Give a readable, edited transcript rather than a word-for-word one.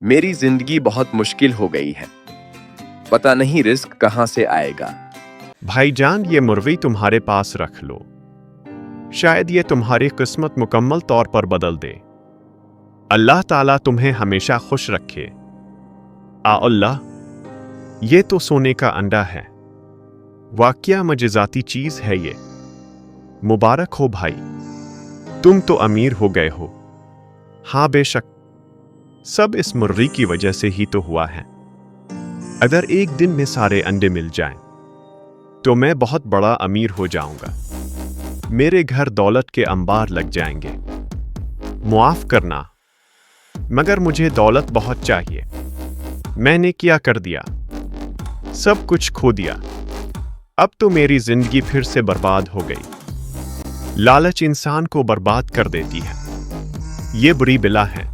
मेरी जिंदगी बहुत मुश्किल हो गई है। पता नहीं रिस्क कहां से आएगा। भाईजान, ये मुर्गी तुम्हारे पास रख लो, शायद ये तुम्हारी किस्मत मुकम्मल तौर पर बदल दे। अल्लाह ताला तुम्हें हमेशा खुश रखे। आ अल्लाह, ये तो सोने का अंडा है। वाकया मजेजाती चीज है ये। मुबारक हो भाई, तुम तो अमीर हो गए हो। हाँ बेशक, सब इस मुर्गी की वजह से ही तो हुआ है। अगर एक दिन में सारे अंडे मिल जाएं, तो मैं बहुत बड़ा अमीर हो जाऊंगा। मेरे घर दौलत के अंबार लग जाएंगे। मुआफ करना, मगर मुझे दौलत बहुत चाहिए। मैंने क्या कर दिया? सब कुछ खो दिया। अब तो मेरी जिंदगी फिर से बर्बाद हो गई। लालच इंसान को बर्बाद कर देती है। ये बुरी बिला है।